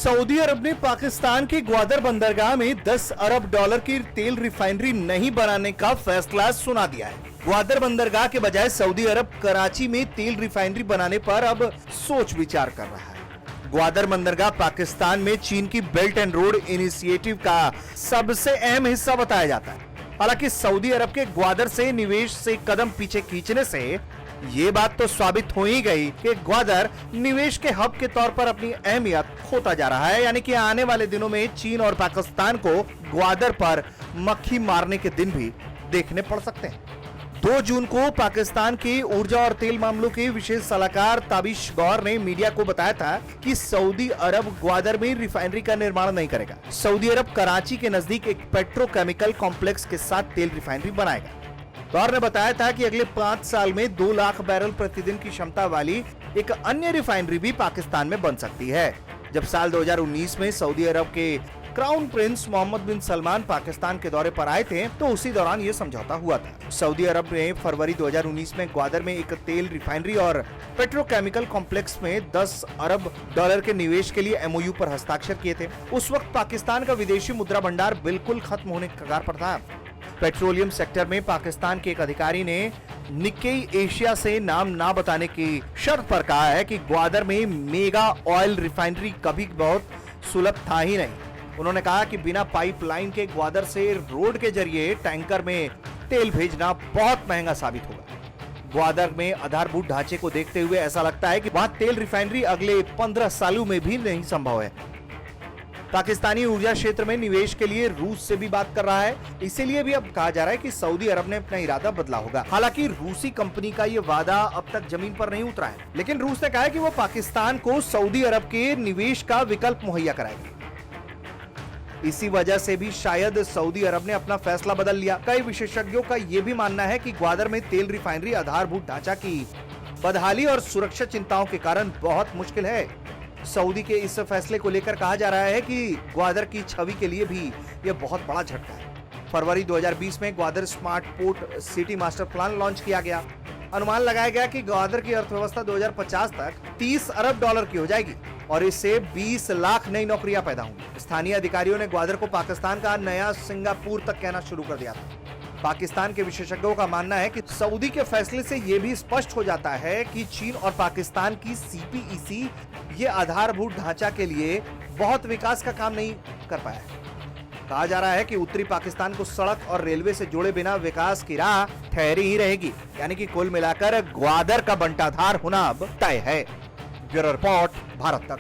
Saudi अरब ने पाकिस्तान के ग्वादर बंदरगाह में 10 अरब डॉलर की तेल रिफाइनरी नहीं बनाने का फैसला सुना दिया है। ग्वादर बंदरगाह के बजाय सऊदी अरब कराची में तेल रिफाइनरी बनाने पर अब सोच विचार कर रहा है। ग्वादर बंदरगाह पाकिस्तान में चीन की बेल्ट एंड रोड इनिशिएटिव का सबसे अहम हिस्सा बताया जाता है। हालांकि सऊदी अरब के ग्वादर से निवेश से कदम पीछे खींचने से ये बात तो साबित हो ही गई कि ग्वादर निवेश के हब के तौर पर अपनी अहमियत खोता जा रहा है। यानी कि आने वाले दिनों में चीन और पाकिस्तान को ग्वादर पर मक्खी मारने के दिन भी देखने पड़ सकते हैं। 2 जून को पाकिस्तान के ऊर्जा और तेल मामलों के विशेष सलाहकार ताबिश गौर ने मीडिया को बताया था कि सऊदी अरब ग्वादर में रिफाइनरी का निर्माण नहीं करेगा। सऊदी अरब कराची के नजदीक एक पेट्रोकेमिकल कॉम्प्लेक्स के साथ तेल रिफाइनरी बनाएगा। गौर ने बताया था कि अगले 5 साल में 2 लाख बैरल प्रतिदिन की क्षमता वाली एक अन्य रिफाइनरी भी पाकिस्तान में बन सकती है। जब साल 2019 में सऊदी अरब के क्राउन प्रिंस मोहम्मद बिन सलमान पाकिस्तान के दौरे पर आए थे तो उसी दौरान ये समझौता हुआ था। सऊदी अरब ने फरवरी 2019 में ग्वादर में एक तेल रिफाइनरी और पेट्रोकेमिकल कॉम्प्लेक्स में 10 अरब डॉलर के निवेश के लिए एमओयू पर हस्ताक्षर किए थे। उस वक्त पाकिस्तान का विदेशी मुद्रा भंडार बिल्कुल खत्म होने के कगार पर था। पेट्रोलियम सेक्टर में पाकिस्तान के एक अधिकारी ने निक्केई एशिया से नाम ना बताने की शर्त पर कहा है कि ग्वादर में मेगा ऑयल रिफाइनरी कभी बहुत सुलभ था ही नहीं। उन्होंने कहा कि बिना पाइपलाइन के ग्वादर से रोड के जरिए टैंकर में तेल भेजना बहुत महंगा साबित होगा। ग्वादर में आधारभूत ढांचे को देखते हुए ऐसा लगता है कि वहां तेल रिफाइनरी अगले 15 सालों में भी नहीं संभव है। पाकिस्तानी ऊर्जा क्षेत्र में निवेश के लिए रूस से भी बात कर रहा है। इसीलिए भी अब कहा जा रहा है कि सऊदी अरब ने अपना इरादा बदला होगा। हालांकि रूसी कंपनी का ये वादा अब तक जमीन पर नहीं उतरा है, लेकिन रूस ने कहा है कि वो पाकिस्तान को सऊदी अरब के निवेश का विकल्प मुहैया कराएगी। इसी वजह से भी शायद सऊदी अरब ने अपना फैसला बदल लिया। कई विशेषज्ञों का यह भी मानना है कि ग्वादर में तेल रिफाइनरी आधारभूत ढांचा की बदहाली और सुरक्षा चिंताओं के कारण बहुत मुश्किल है। सऊदी के इस फैसले को लेकर कहा जा रहा है कि ग्वादर की छवि के लिए भी यह बहुत बड़ा झटका है। फरवरी 2020 में Gwadar smart port city master plan launch किया गया। अनुमान लगाया गया कि ग्वादर की अर्थव्यवस्था 2050 तक 30 अरब डॉलर की हो जाएगी और इससे 20 लाख नई नौकरियां पैदा होंगी। स्थानीय अधिकारियों ने ग्वादर को पाकिस्तान का नया सिंगापुर तक कहना शुरू कर दिया था। पाकिस्तान के विशेषज्ञों का मानना है कि सऊदी के फैसले से यह भी स्पष्ट हो जाता है कि चीन और पाकिस्तान की सीपीईसी ये आधारभूत ढांचा के लिए बहुत विकास का काम नहीं कर पाया है। कहा जा रहा है कि उत्तरी पाकिस्तान को सड़क और रेलवे से जोड़े बिना विकास की राह ठहरी ही रहेगी। यानी कि कुल मिलाकर ग्वादर का बंटाधार होना अब तय है। ब्यूरो रिपोर्ट, भारत तक।